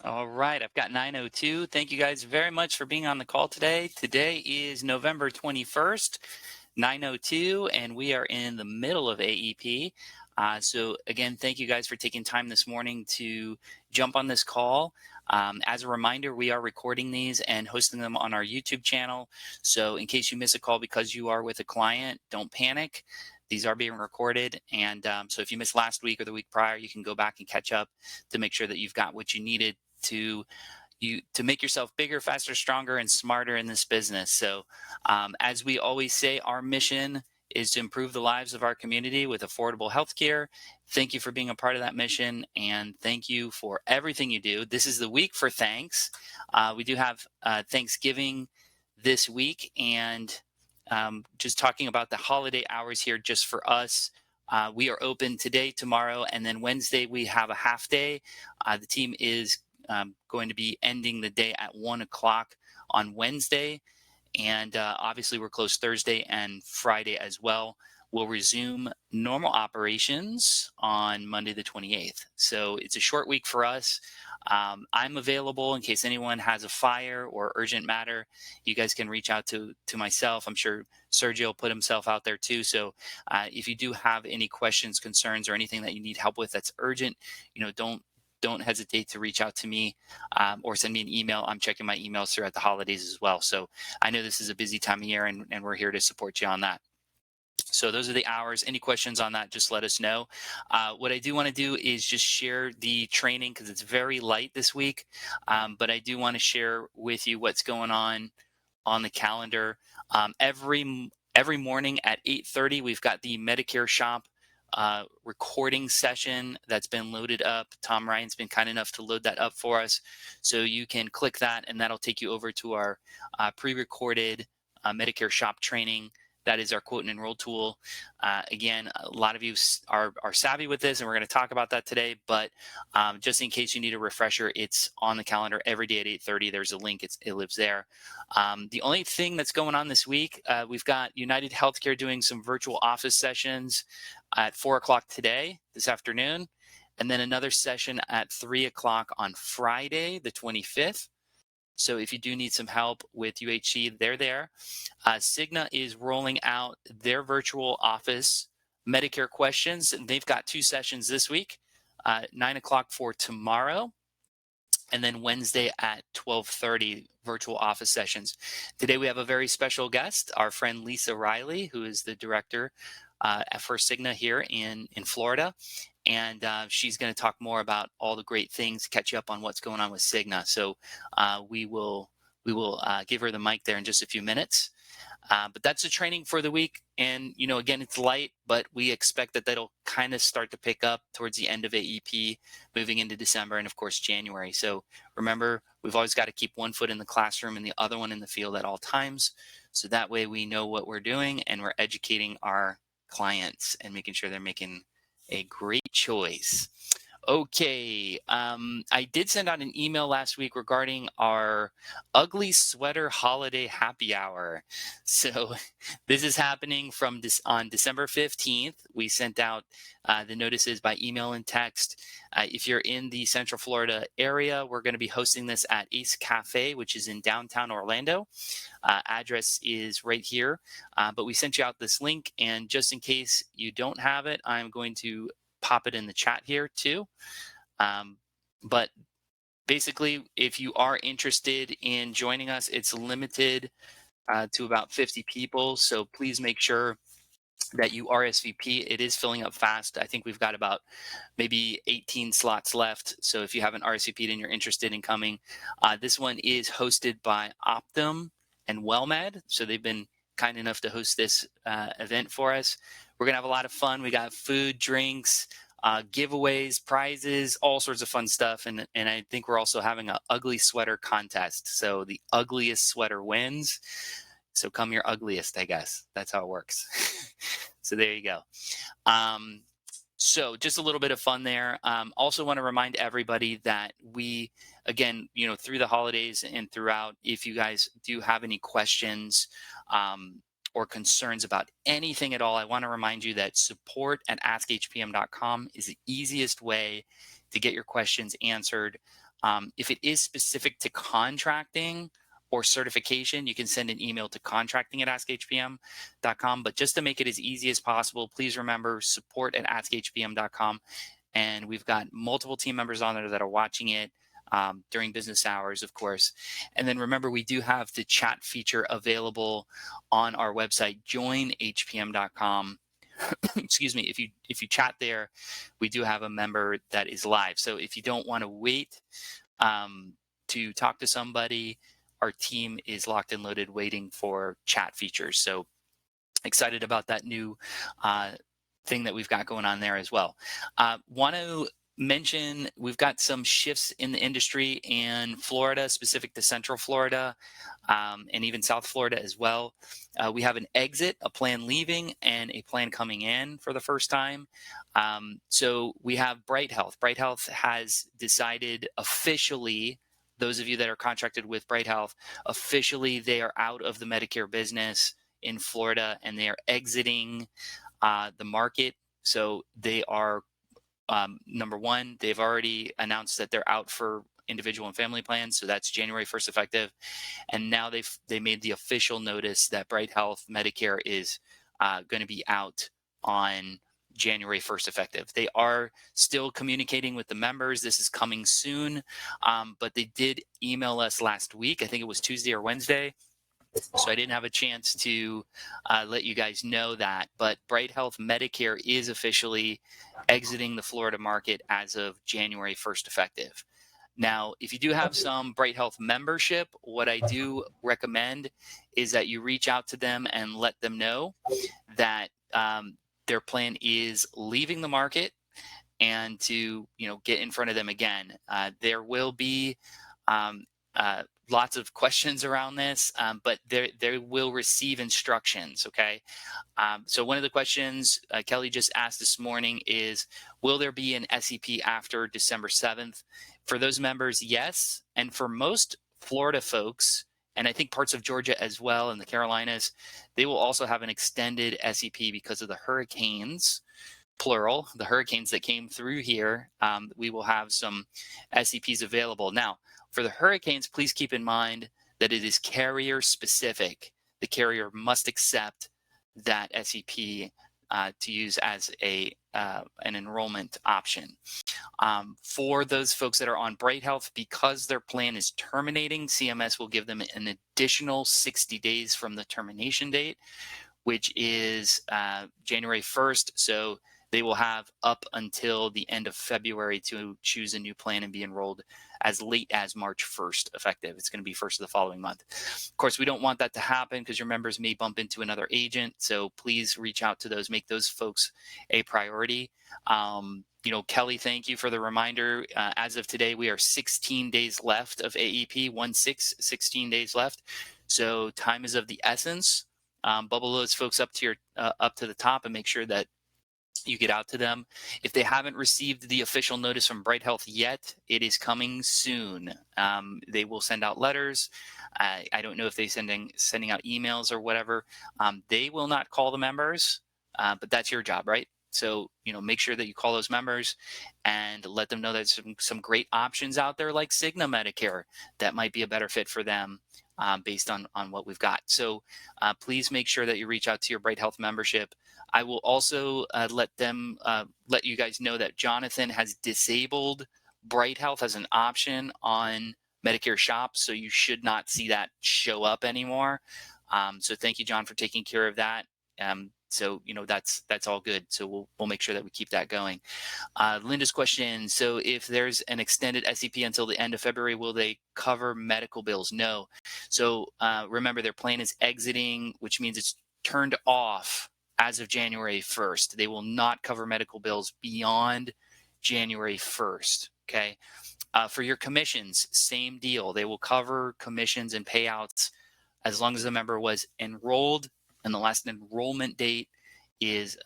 All right, I've got 9:02. Thank you guys very much for being on the call today. Today is November 21st, 9:02, and we are in the middle of AEP. So again, thank you guys for taking time this morning to jump on this call. As a reminder, we are recording these and hosting them on our YouTube channel. So in case you miss a call because you are with a client, don't panic. These are being recorded. And so if you missed last week or the week prior, you can go back and catch up to make sure that you've got what you needed to make yourself bigger, faster, stronger, and smarter in this business. So as we always say, our mission is to improve the lives of our community with affordable healthcare. Thank you for being a part of that mission, and thank you for everything you do. This is the week for thanks. We do have Thanksgiving this week, and just talking about the holiday hours here just for us. We are open today, tomorrow, and then Wednesday we have a half day. The team is going to be ending the day at 1 o'clock on Wednesday. And obviously, we're closed Thursday and Friday as well. We'll resume normal operations on Monday, the 28th. So it's a short week for us. I'm available in case anyone has a fire or urgent matter. You guys can reach out to myself. I'm sure Sergio will put himself out there too. So if you do have any questions, concerns, or anything that you need help with that's urgent, don't hesitate to reach out to me or send me an email. I'm checking my emails throughout the holidays as well. So I know this is a busy time of year, and we're here to support you on that. So those are the hours. Any questions on that, just let us know. What I do want to do is just share the training because it's very light this week. But I do want to share with you what's going on the calendar. Every morning at 8:30, we've got the Medicare Shop recording session that's been loaded up. Tom Ryan's been kind enough to load that up for us. So you can click that and that'll take you over to our pre-recorded Medicare Shop training. That is our quote and enroll tool. Again, a lot of you are savvy with this, and we're going to talk about that today. But just in case you need a refresher, it's on the calendar every day at 8:30. There's a link. It lives there. The only thing that's going on this week, we've got United Healthcare doing some virtual office sessions at 4 o'clock today, this afternoon, and then another session at 3 o'clock on Friday, the 25th. So if you do need some help with UHC, they're there. Cigna is rolling out their virtual office Medicare questions. And they've got 2 sessions this week, 9 o'clock for tomorrow, and then Wednesday at 12:30 virtual office sessions. Today we have a very special guest, our friend Lisa Riley, who is the director for Cigna here in Florida. And she's going to talk more about all the great things, catch you up on what's going on with Cigna. So we will give her the mic there in just a few minutes. But that's the training for the week. And, again, it's light, but we expect that that'll kind of start to pick up towards the end of AEP, moving into December and, of course, January. So remember, we've always got to keep one foot in the classroom and the other one in the field at all times. So that way we know what we're doing and we're educating our clients and making sure they're making a great choice. Okay, I did send out an email last week regarding our ugly sweater holiday happy hour. So this is happening on December 15th. We sent out the notices by email and text. If you're in the Central Florida area, we're going to be hosting this at Ace Cafe, which is in downtown Orlando. Address is right here, but we sent you out this link, and just in case you don't have it, I'm going to pop it in the chat here too. But basically, if you are interested in joining us, it's limited to about 50 people. So please make sure that you RSVP. It is filling up fast. I think we've got about maybe 18 slots left. So if you haven't RSVP'd and you're interested in coming, this one is hosted by Optum and WellMed. So they've been kind enough to host this event for us. We're going to have a lot of fun. We got food, drinks, giveaways, prizes, all sorts of fun stuff. And I think we're also having an ugly sweater contest. So the ugliest sweater wins. So come your ugliest, I guess. That's how it works. So there you go. So just a little bit of fun there. Also want to remind everybody that we, again, through the holidays and throughout, if you guys do have any questions or concerns about anything at all, I want to remind you that support@askhpm.com is the easiest way to get your questions answered. If it is specific to contracting or certification, you can send an email to contracting@askhpm.com. But just to make it as easy as possible, please remember support@askhpm.com. And we've got multiple team members on there that are watching it during business hours, of course. And then remember, we do have the chat feature available on our website, joinhpm.com. Excuse me. If you chat there, we do have a member that is live. So if you don't want to wait to talk to somebody, our team is locked and loaded waiting for chat features. So excited about that new thing that we've got going on there as well. Want to mention we've got some shifts in the industry in Florida, specific to Central Florida, and even South Florida as well. We have an exit, a plan leaving, and a plan coming in for the first time. So we have Bright Health. Bright Health has decided officially, those of you that are contracted with Bright Health, officially they are out of the Medicare business in Florida, and they are exiting the market. So they are, number one, they've already announced that they're out for individual and family plans. So that's January 1st effective. And now they made the official notice that Bright Health Medicare is going to be out on January 1st effective. They are still communicating with the members. This is coming soon. But they did email us last week. I think it was Tuesday or Wednesday. So I didn't have a chance to let you guys know that, but Bright Health Medicare is officially exiting the Florida market as of January 1st effective. Now, if you do have some Bright Health membership, what I do recommend is that you reach out to them and let them know that their plan is leaving the market, and to get in front of them again. There will be lots of questions around this, but they will receive instructions, okay? So one of the questions Kelly just asked this morning is, will there be an SEP after December 7th? For those members, yes. And for most Florida folks, and I think parts of Georgia as well, and the Carolinas, they will also have an extended SEP because of the hurricanes, plural, the hurricanes that came through here. We will have some SEPs available. Now, for the hurricanes, please keep in mind that it is carrier specific. The carrier must accept that SEP to use as an enrollment option. For those folks that are on Bright Health, because their plan is terminating, CMS will give them an additional 60 days from the termination date, which is January 1st. So they will have up until the end of February to choose a new plan and be enrolled as late as March 1st effective. It's going to be first of the following month. Of course, we don't want that to happen because your members may bump into another agent. So please reach out to those, make those folks a priority. Kelly, thank you for the reminder. As of today, we are 16 days left of AEP, 16 days left. So time is of the essence. Bubble those folks up to the top and make sure that you get out to them. If they haven't received the official notice from Bright Health yet, it is coming soon. They will send out letters. I don't know if they're sending out emails or whatever. They will not call the members, but that's your job, right? So, make sure that you call those members and let them know there's some great options out there like Cigna Medicare that might be a better fit for them based on what we've got. So please make sure that you reach out to your Bright Health membership. I will also let you guys know that Jonathan has disabled Bright Health as an option on Medicare Shop, so you should not see that show up anymore. So thank you, John, for taking care of that. So that's all good. So we'll make sure that we keep that going. Linda's question: so if there's an extended SEP until the end of February, will they cover medical bills? No. So remember, their plan is exiting, which means it's turned off as of January 1st. They will not cover medical bills beyond January 1st. Okay. For your commissions, same deal. They will cover commissions and payouts as long as the member was enrolled, and the last enrollment date is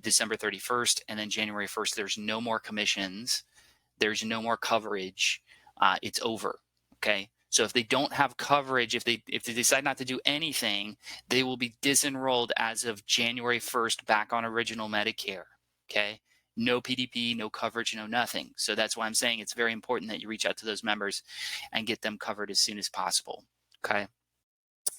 December 31st, and then January 1st, there's no more commissions. There's no more coverage. It's over. Okay. So if they don't have coverage, if they decide not to do anything, they will be disenrolled as of January 1st back on original Medicare. Okay. no PDP, no coverage, no nothing. So that's why I'm saying it's very important that you reach out to those members and get them covered as soon as possible. Okay.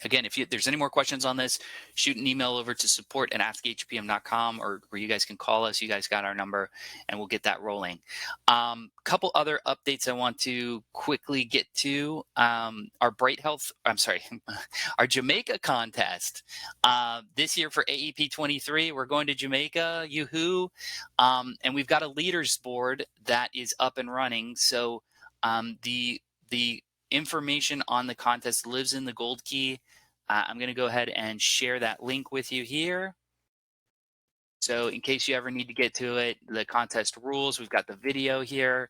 Again, if there's any more questions on this, shoot an email over to support@askhpm.com, or you guys can call us. You guys got our number, and we'll get that rolling. Couple other updates I want to quickly get to. Our our Jamaica Contest. This year for AEP 23, we're going to Jamaica, yoo-hoo. And we've got a leaders board that is up and running. So the information on the contest lives in the gold key. I'm going to go ahead and share that link with you here. So in case you ever need to get to it, the contest rules, we've got the video here.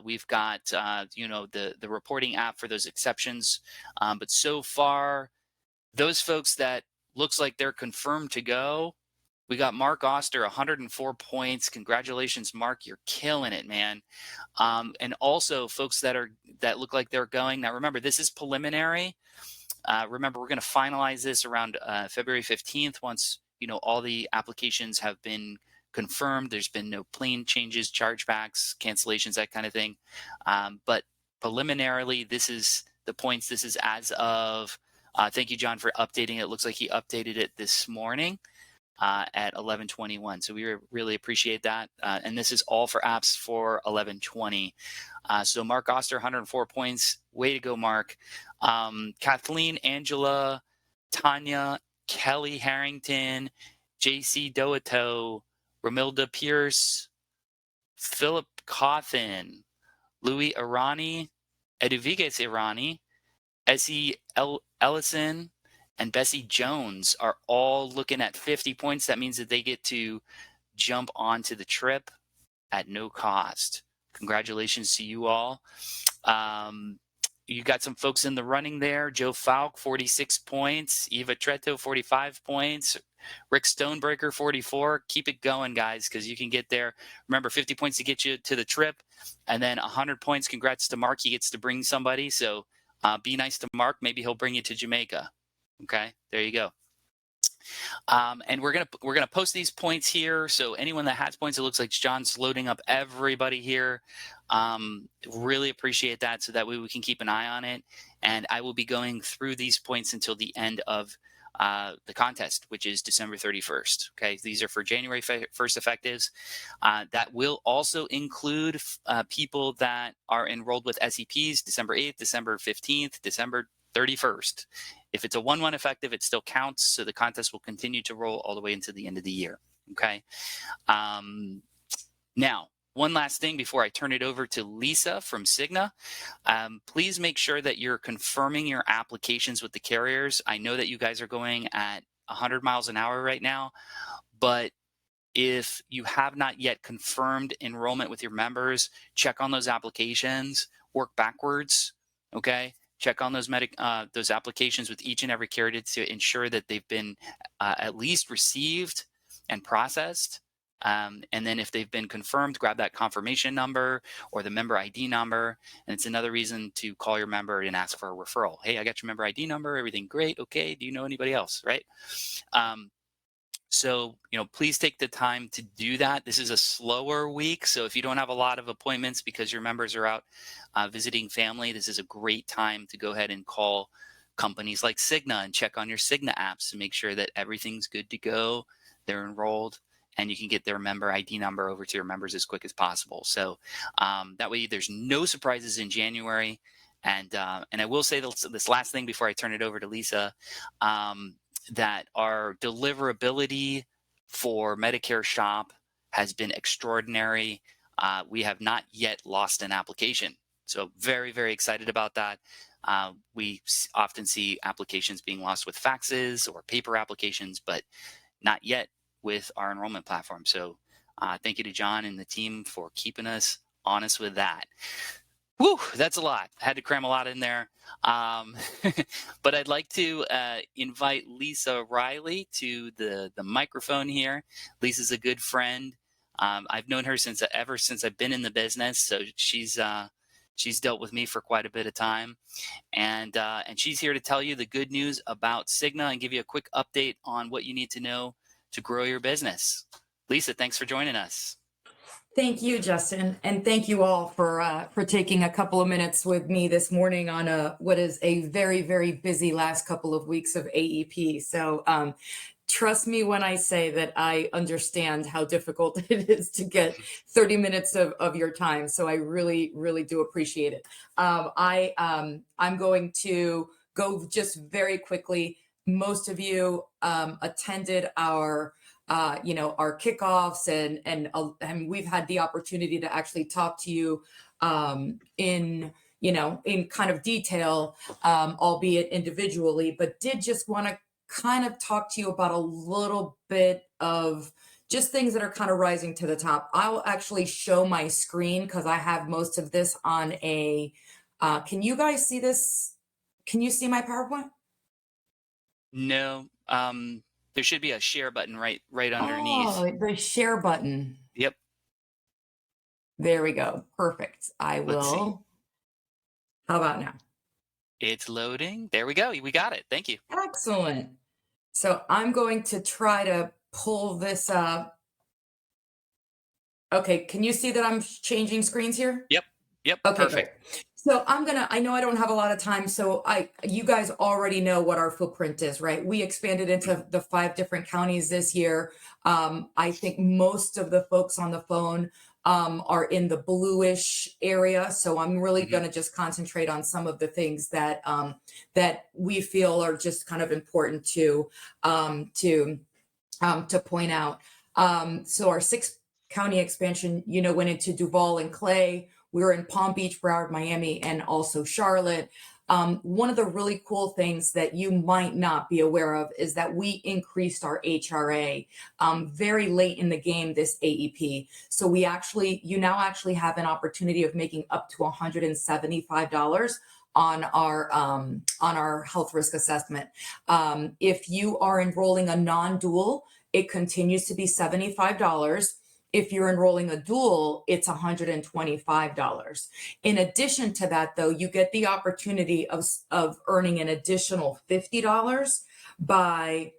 We've got, the reporting app for those exceptions. But so far, those folks that looks like they're confirmed to go, we got Mark Oster, 104 points. Congratulations, Mark. You're killing it, man. And also folks that look like they're going. Now, remember, this is preliminary. Remember, we're going to finalize this around February 15th once, all the applications have been confirmed. There's been no plane changes, chargebacks, cancellations, that kind of thing. But preliminarily, this is the points. This is as of, thank you, John, for updating it. It looks like he updated it this morning at 11:21. So we really appreciate that. And this is all for apps for 11:20. So Mark Oster, 104 points. Way to go, Mark. Kathleen, Angela, Tanya, Kelly Harrington, JC Doato, Romilda Pierce, Philip Cawthon, Louis Irani, Eduvigues Irani, Essie Ellison, and Bessie Jones are all looking at 50 points. That means that they get to jump onto the trip at no cost. Congratulations to you all. You got some folks in the running there. Joe Falk, 46 points. Eva Tretto, 45 points. Rick Stonebreaker, 44. Keep it going, guys, because you can get there. Remember, 50 points to get you to the trip, and then 100 points. Congrats to Mark. He gets to bring somebody. So be nice to Mark. Maybe he'll bring you to Jamaica. Okay, there you go. And we're gonna post these points here. So anyone that has points, it looks like John's loading up everybody here. Really appreciate that, so that way we can keep an eye on it. And I will be going through these points until the end of the contest, which is December 31st. Okay, these are for January 1st effectives. That will also include people that are enrolled with SEPs December 8th, December 15th, December 31st. If it's a 1-1 effective, it still counts. So the contest will continue to roll all the way into the end of the year. Okay. Now, one last thing before I turn it over to Lisa from Cigna. Please make sure that you're confirming your applications with the carriers. I know that you guys are going at 100 miles an hour right now, but if you have not yet confirmed enrollment with your members, check on those applications, work backwards. Okay. Check on those applications with each and every carrier to ensure that they've been at least received and processed. And then if they've been confirmed, grab that confirmation number or the member ID number. And it's another reason to call your member and ask for a referral. Hey, I got your member ID number. Everything great. Okay. Do you know anybody else? Right. So, please take the time to do that. This is a slower week. So if you don't have a lot of appointments because your members are out visiting family, this is a great time to go ahead and call companies like Cigna and check on your Cigna apps to make sure that everything's good to go. They're enrolled, and you can get their member ID number over to your members as quick as possible. So that way there's no surprises in January. And I will say this last thing before I turn it over to Lisa, that our deliverability for Medicare Shop has been extraordinary. We have not yet lost an application. So very, very excited about that. We often see applications being lost with faxes or paper applications, but not yet with our enrollment platform. So thank you to John and the team for keeping us honest with that. Whew, that's a lot. I had to cram a lot in there. But I'd like to invite Lisa Riley to the microphone here. Lisa's a good friend. I've known her ever since I've been in the business. So she's dealt with me for quite a bit of time. And she's here to tell you the good news about Cigna and give you a quick update on what you need to know to grow your business. Lisa, thanks for joining us. Thank you, Justin, and thank you all for taking a couple of minutes with me this morning on what is a very, very busy last couple of weeks of AEP. So trust me when I say that I understand how difficult it is to get 30 minutes of your time. So I really, really do appreciate it. I'm going to go just very quickly. Most of you attended our kickoffs and we've had the opportunity to actually talk to you in kind of detail, albeit individually, but did just want to kind of talk to you about a little bit of just things that are kind of rising to the top. I will actually show my screen because I have most of this on can you guys see this? Can you see my PowerPoint? No, there should be a share button right underneath. Oh, the share button. Yep. There we go. Perfect. I Let's see. will. How about now? It's loading. There we go. We got it. Thank you. Excellent. So I'm going to try to pull this up. Okay, can you see that I'm changing screens here? Yep. Yep. Okay, Perfect. great. So I know I don't have a lot of time, so you guys already know what our footprint is, right? We expanded into the 5 different counties this year. I think most of the folks on the phone are in the bluish area, so I'm really Mhm. going to just concentrate on some of the things that we feel are just kind of important to point out. So our 6 county expansion, went into Duval and Clay. We were in Palm Beach, Broward, Miami, and also Charlotte. One of the really cool things that you might not be aware of is that we increased our HRA very late in the game this AEP. So you now actually have an opportunity of making up to $175 on our health risk assessment. If you are enrolling a non-dual, it continues to be $75. If you're enrolling a dual, it's $125. In addition to that, though, you get the opportunity of earning an additional $50 by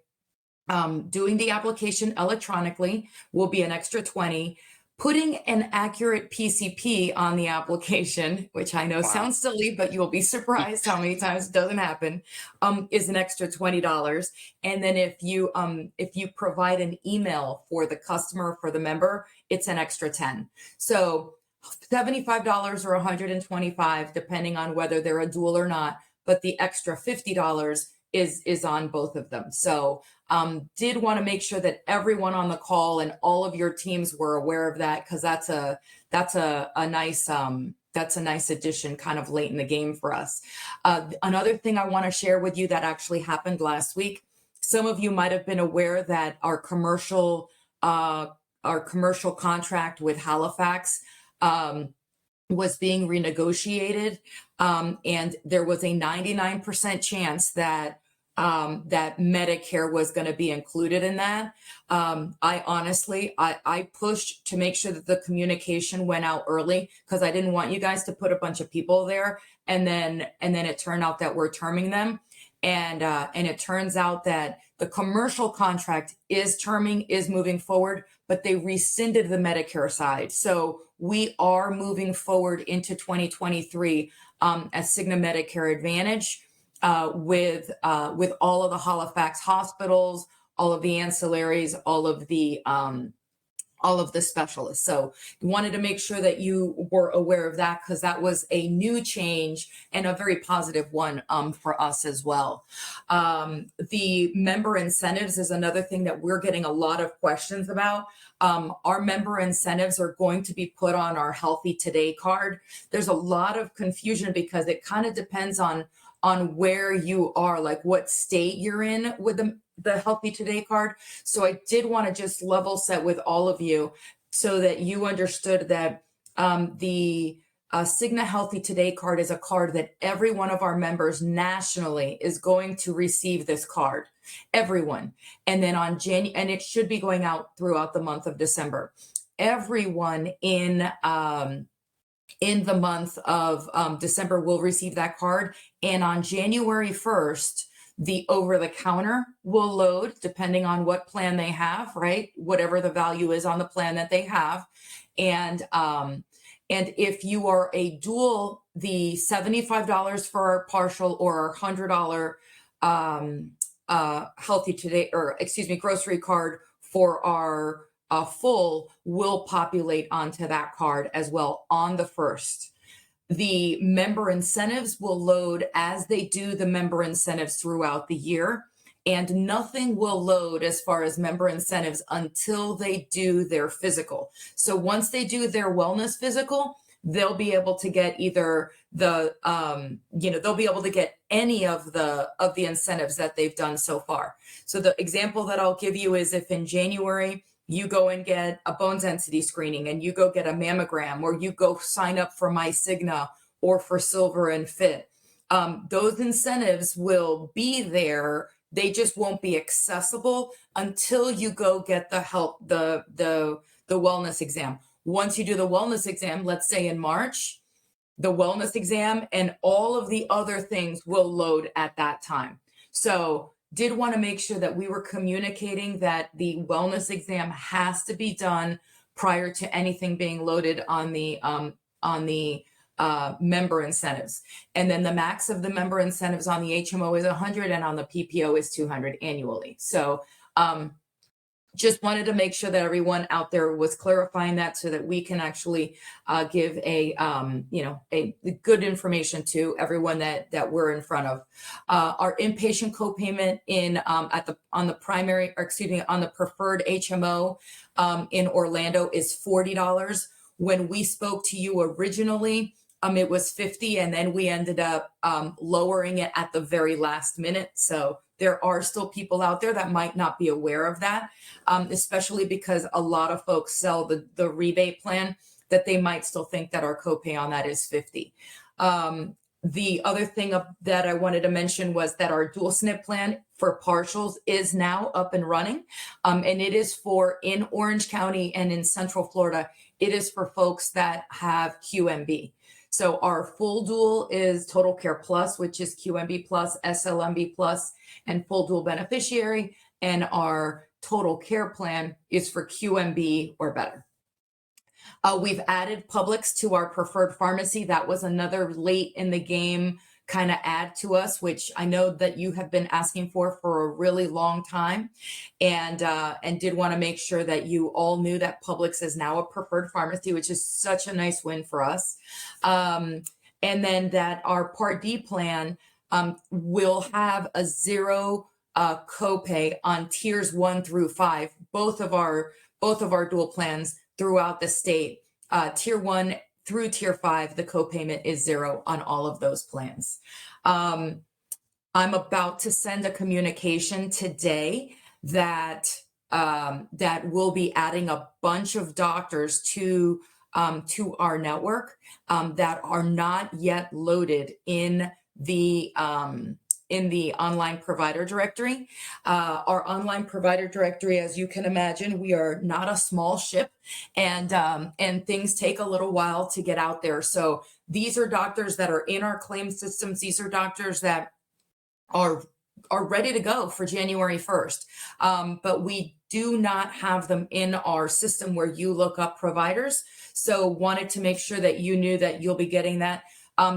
doing the application electronically. Will be an extra 20. Putting an accurate PCP on the application, which I know Wow. sounds silly, but you'll be surprised how many times it doesn't happen, is an extra $20. And then if you provide an email for the customer, for the member, it's an extra 10. So $75 or $125, depending on whether they're a dual or not, but the extra $50 is on both of them. So did want to make sure that everyone on the call and all of your teams were aware of that, because that's a nice addition kind of late in the game for us. Another thing I want to share with you that actually happened last week. Some of you might have been aware that our commercial contract with Halifax was being renegotiated, and there was a 99% chance that Medicare was going to be included in that. I pushed to make sure that the communication went out early because I didn't want you guys to put a bunch of people there and then it turned out that we're terming them. And it turns out that the commercial contract is moving forward, but they rescinded the Medicare side. So we are moving forward into 2023 as Cigna Medicare Advantage. With all of the Halifax hospitals, all of the ancillaries, all of the specialists. So wanted to make sure that you were aware of that because that was a new change and a very positive one for us as well. The member incentives is another thing that we're getting a lot of questions about. Our member incentives are going to be put on our Healthy Today card. There's a lot of confusion because it kind of depends on where you are, like what state you're in with the Healthy Today card. So I did want to just level set with all of you so that you understood that the Cigna Healthy Today card is a card that every one of our members nationally is going to receive this card. Everyone. And then and it should be going out throughout the month of December. Everyone in the month of December will receive that card. And on January 1st, the over-the-counter will load depending on what plan they have, right? Whatever the value is on the plan that they have. And if you are a dual, the $75 for our partial or our $100 Healthy Today, or excuse me, grocery card for our full will populate onto that card as well on the 1st. The member incentives will load as they do the member incentives throughout the year. And nothing will load as far as member incentives until they do their physical. So once they do their wellness physical, they'll be able to get either the, they'll be able to get any of the incentives that they've done so far. So the example that I'll give you is if in January you go and get a bone density screening, and you go get a mammogram, or you go sign up for my Cigna or for Silver and Fit, those incentives will be there. They just won't be accessible until you go get the wellness exam. Once you do the wellness exam, let's say in March, the wellness exam and all of the other things will load at that time. So did want to make sure that we were communicating that the wellness exam has to be done prior to anything being loaded on the member incentives. And then the max of the member incentives on the HMO is 100 and on the PPO is 200 annually. So just wanted to make sure that everyone out there was clarifying that so that we can actually give a good information to everyone that we're in front of. Our inpatient copayment on the preferred HMO in Orlando is $40. When we spoke to you originally, it was $50, and then we ended up lowering it at the very last minute. So there are still people out there that might not be aware of that, especially because a lot of folks sell the rebate plan, that they might still think that our copay on that is $50. The other thing that I wanted to mention was that our dual SNP plan for partials is now up and running. And it is in Orange County and in Central Florida, it is for folks that have QMB. So our full dual is Total Care Plus, which is QMB Plus, SLMB Plus, and full dual beneficiary. And our Total Care plan is for QMB or better. We've added Publix to our preferred pharmacy. That was another late in the game kind of add to us, which I know that you have been asking for a really long time, and did want to make sure that you all knew that Publix is now a preferred pharmacy, which is such a nice win for us. And then that our Part D plan will have a zero copay on tiers 1 through 5, both of our dual plans throughout the state. Tier 1 through tier 5, the copayment is zero on all of those plans. I'm about to send a communication today that will be adding a bunch of doctors to our network that are not yet loaded in the online provider directory. Our online provider directory, as you can imagine, we are not a small ship, and things take a little while to get out there. So these are doctors that are in our claim systems. These are doctors that are ready to go for January 1st. But we do not have them in our system where you look up providers. So wanted to make sure that you knew that you'll be getting that.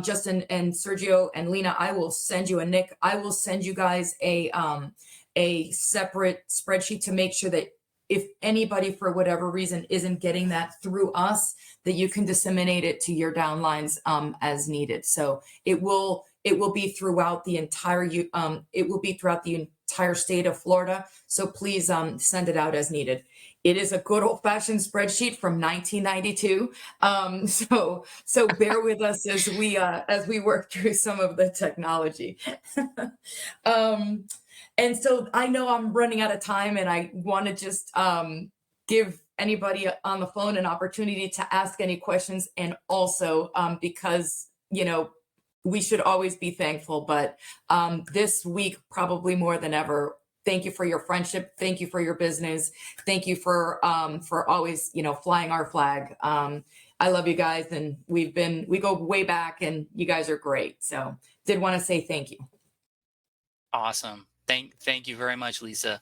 Justin and Sergio and Lena, I will send you, and Nick, I will send you guys a separate spreadsheet to make sure that if anybody for whatever reason isn't getting that through us, that you can disseminate it to your downlines as needed. So it will be throughout the entire state of Florida. So please send it out as needed. It is a good old-fashioned spreadsheet from 1992. So bear with us as we work through some of the technology. And so I know I'm running out of time, and I want to just give anybody on the phone an opportunity to ask any questions, and also because we should always be thankful, but this week probably more than ever. Thank you for your friendship. Thank you for your business. Thank you for always, flying our flag. I love you guys, and we go way back, and you guys are great. So did want to say thank you. Awesome. Thank you very much, Lisa.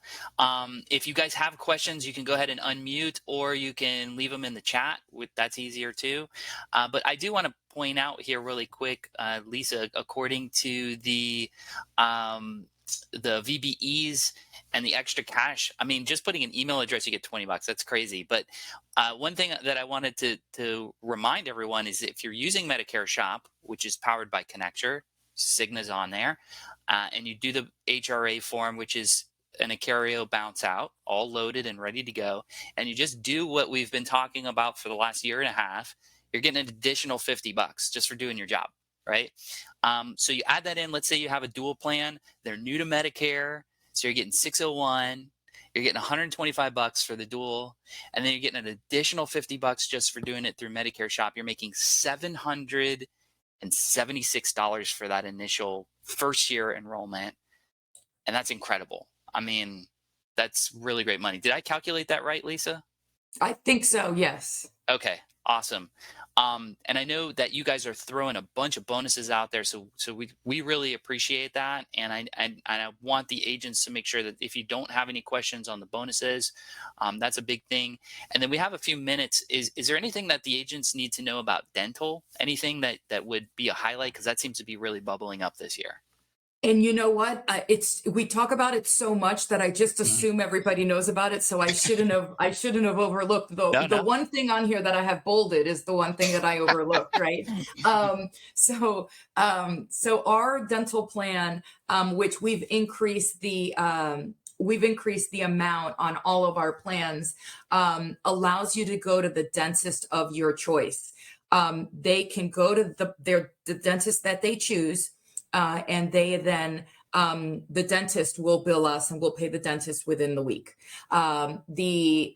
If you guys have questions, you can go ahead and unmute, or you can leave them in the chat. That's easier too. But I do want to point out here really quick, Lisa, according to the VBEs and the extra cash. I mean, just putting an email address, you get $20. That's crazy. But one thing that I wanted to remind everyone is if you're using Medicare Shop, which is powered by Connector, Cigna's on there, and you do the HRA form, which is an Acario bounce out, all loaded and ready to go, and you just do what we've been talking about for the last year and a half, you're getting an additional $50 just for doing your job, right? So you add that in. Let's say you have a dual plan, they're new to Medicare, so you're getting 601. You're getting $125 for the dual, and then you're getting an additional $50 just for doing it through Medicare Shop. You're making $776 for that initial first year enrollment. And that's incredible. I mean, that's really great money. Did I calculate that right, Lisa? I think so, yes. Okay, awesome. And I know that you guys are throwing a bunch of bonuses out there, so we really appreciate that. And I want the agents to make sure that if you don't have any questions on the bonuses, that's a big thing. And then we have a few minutes. Is there anything that the agents need to know about dental? Anything that would be a highlight, because that seems to be really bubbling up this year? And you know what? We talk about it so much that I just Mhm. assume everybody knows about it. So I shouldn't have overlooked No, the no. one thing on here that I have bolded is the one thing that I overlooked, right? So our dental plan, which we've increased the amount on all of our plans, allows you to go to the dentist of your choice. They can go to the dentist that they choose, and they then the dentist will bill us and we'll pay the dentist within the week. The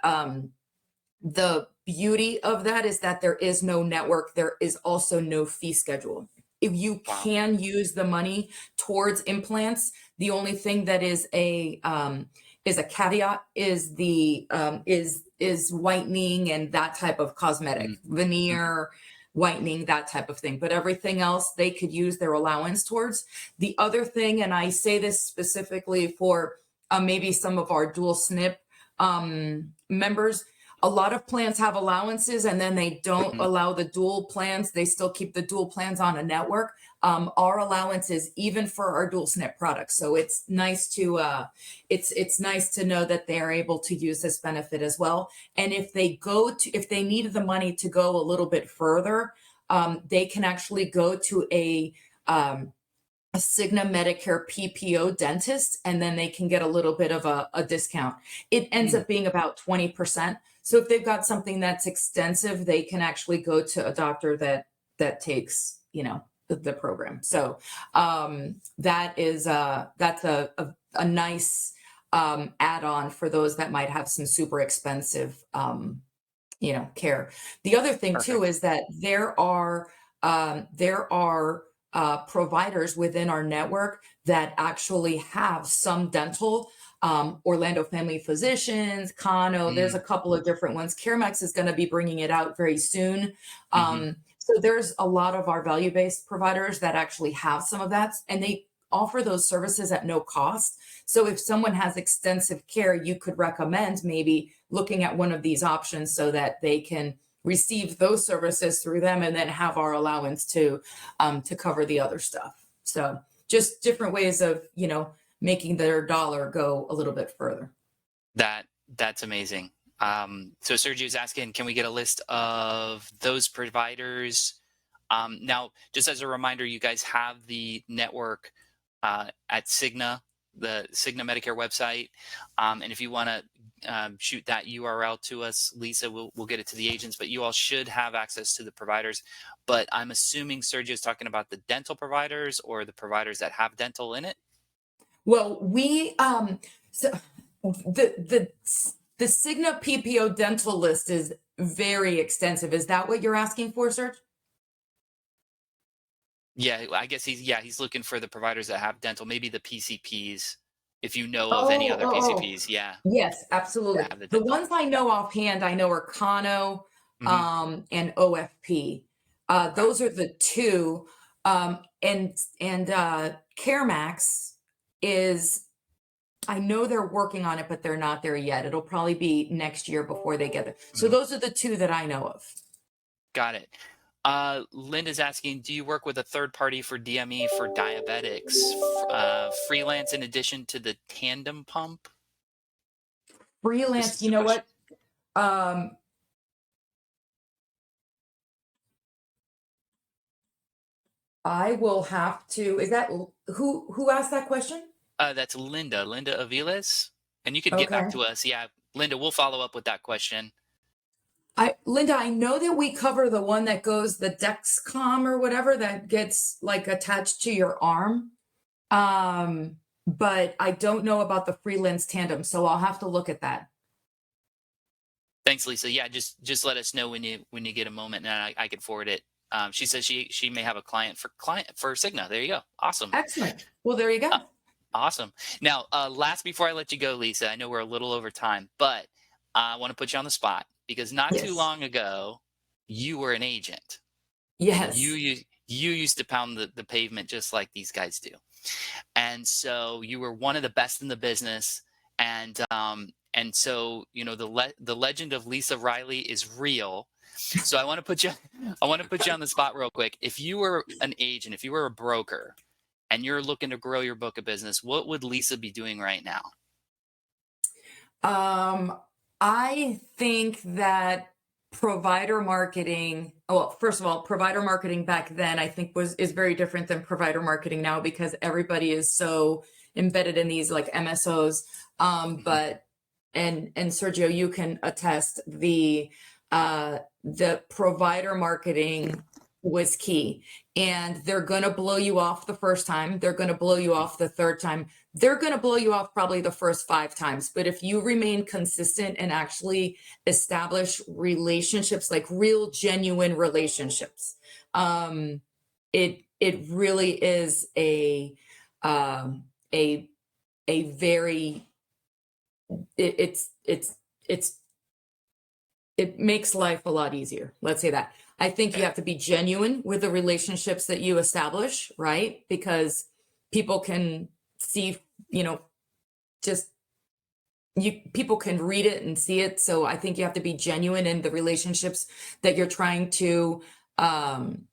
beauty of that is that there is no network. There is also no fee schedule. If you Wow. can use the money towards implants, the only thing that is a caveat is the is whitening and that type of cosmetic Mhm. Mhm. veneer, whitening, that type of thing. But everything else they could use their allowance towards. The other thing, and I say this specifically for maybe some of our dual SNP members, a lot of plans have allowances and then they don't Mhm. allow the dual plans. They still keep the dual plans on a network. Our allowance is even for our dual SNP products. So it's nice to it's nice to know that they are able to use this benefit as well. And if they need the money to go a little bit further, they can actually go to a Cigna Medicare PPO dentist, and then they can get a little bit of a discount. It ends Mm. up being about 20%. So if they've got something that's extensive, they can actually go to a doctor that takes, the program. So that's a nice add-on for those that might have some super expensive care. The other thing too Perfect. is that there are providers within our network that actually have some dental. Orlando Family Physicians, Kano, there's Mm. a couple of different ones. CareMax is going to be bringing it out very soon. Mhm. So there's a lot of our value-based providers that actually have some of that, and they offer those services at no cost. So if someone has extensive care, you could recommend maybe looking at one of these options so that they can receive those services through them and then have our allowance to cover the other stuff. So just different ways of, making their dollar go a little bit further. That's amazing. So Sergio's asking, can we get a list of those providers? Now, just as a reminder, you guys have the network at Cigna, the Cigna Medicare website. And if you want to shoot that URL to us, Lisa, we'll get it to the agents. But you all should have access to the providers. But I'm assuming Sergio's talking about the dental providers or the providers that have dental in it. Well, we so the Cigna PPO dental list is very extensive. Is that what you're asking for, Serge? Yeah, I guess he's looking for the providers that have dental, maybe the PCPs, if you know of any Oh, other oh, oh. PCPs, yeah, Yes, that absolutely. have the The dental. ones I know offhand, I know are Kano, Mhm. and OFP. Okay. Those are the two. And CareMax is I know they're working on it, but they're not there yet. It'll probably be next year before they get it. So Mhm. those are the two that I know of. Got it. Linda's asking, do you work with a third party for DME for diabetics, freelance in addition to the tandem pump? This Freelance, is you a know question. what? Um, I will have to. Is that who asked that question? That's Linda Aviles. And you could get back Okay. to us. Yeah, Linda, we'll follow up with that question. Linda, I know that we cover the one that goes the Dexcom or whatever that gets like attached to your arm. But I don't know about the freelance tandem, so I'll have to look at that. Thanks, Lisa. Yeah, just let us know when you get a moment, and I can forward it. She says she may have a client for Cigna. There you go. Awesome. Excellent. Well, there you Uh, go. awesome. Now, last before I let you go, Lisa, I know we're a little over time, but I want to put you on the spot because not too Yes. long ago, you were an agent, and Yes. you used to pound the pavement just like these guys do. And so you were one of the best in the business, and so the legend of Lisa Riley is real. So I want to put you I want to put you on the spot real quick. If you were an agent, if you were a broker, and you're looking to grow your book of business, what would Lisa be doing right now? Um, I think that provider marketing, well, first of all, provider marketing back then I think is very different than provider marketing now because everybody is so embedded in these like MSOs. Mhm. But and Sergio, you can attest the provider marketing was key. And they're gonna blow you off the first time, they're gonna blow you off the third time, they're going to blow you off probably the first 5 times. But if you remain consistent and actually establish relationships, like real, genuine relationships, it really is um, a a very it, it's it makes life a lot easier. Let's say that. I think you Okay. have to be genuine with the relationships that you establish, right? Because people can see, you know, just people can read it and see it. So I think you have to be genuine in the relationships that you're trying um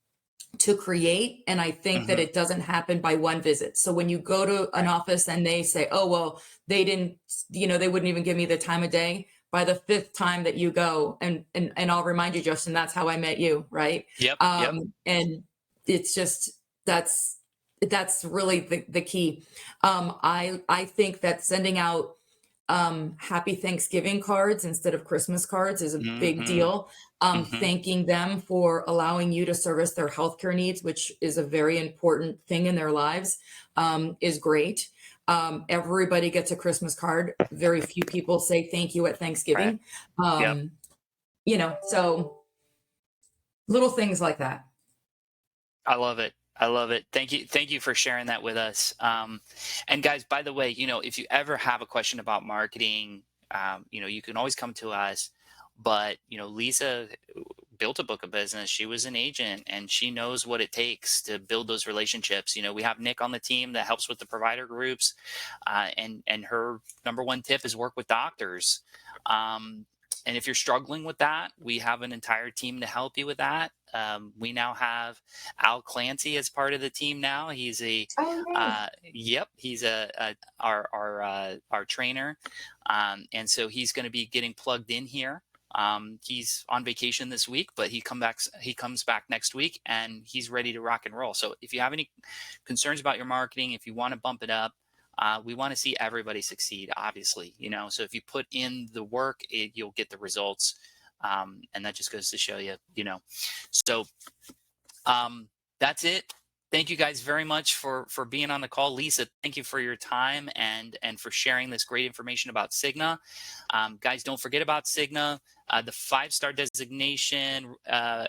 to create. And I think that Hmm. it doesn't happen by one visit. So when you go to an Right. office and they say, oh well, they didn't, they wouldn't even give me the time of day. By the fifth time that you go, and I'll remind you, Justin, that's how I met you, right? Yep. Yep. And it's just that's that's really the key. I think that sending out happy Thanksgiving cards instead of Christmas cards is a big Hmm. deal. Hmm. Thanking them for allowing you to service their healthcare needs, which is a very important thing in their lives, is great. Everybody gets a Christmas card. Very few people say thank you at Right. Thanksgiving. Yep. Um, so little things like that. I love it. I love it. Thank you. Thank you for sharing that with us. And guys, by the way, if you ever have a question about marketing, you can always come to us. But Lisa built a book of business. She was an agent, and she knows what it takes to build those relationships. We have Nick on the team that helps with the provider groups, and her number one tip is work with doctors. Um, and if you're struggling with that, we have an entire team to help you with that. We now have Al Clancy as part of the team now. He's Oh, yay. yep, he's our trainer, and so he's going to be getting plugged in here. He's on vacation this week, but he comes back next week, and he's ready to rock and roll. So if you have any concerns about your marketing, if you want to bump it up, we want to see everybody succeed, obviously. So if you put in the work, you'll get the results. And that just goes to show so um, that's it. Thank you guys very much for being on the call. Lisa, thank you for your time and for sharing this great information about Cigna. Guys, don't forget about Cigna. The 5-star designation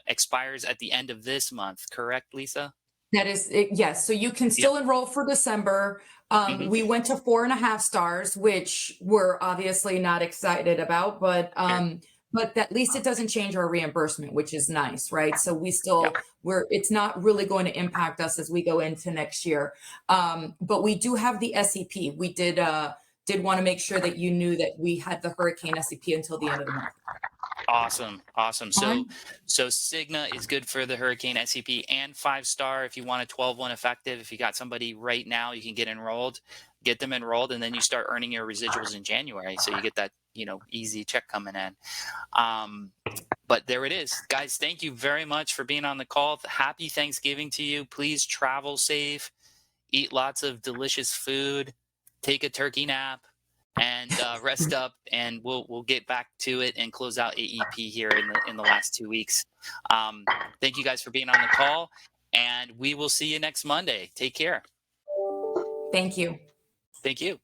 expires at the end of this month, correct, Lisa? That is it, yes. So you can Yep. still enroll for December. Hmm. We went to 4.5 stars, which we're obviously not excited about, Sure. but at least it doesn't change our reimbursement, which is nice, right? So Yep. it's not really going to impact us as we go into next year. But we do have the SEP. We did did want to make sure that you knew that we had the Hurricane SCP until the end of the month. Awesome. All right. So Cigna is good for the Hurricane SCP and 5-star. If you want a 12-1 effective, if you got somebody right now, you can get them enrolled, and then you start earning your residuals in January. So you get that, easy check coming in. But there it is. Guys, thank you very much for being on the call. Happy Thanksgiving to you. Please travel safe, eat lots of delicious food, take a turkey nap, and rest up, and we'll get back to it and close out AEP here in the last 2 weeks. Thank you guys for being on the call, and we will see you next Monday. Take care. Thank you. Thank you.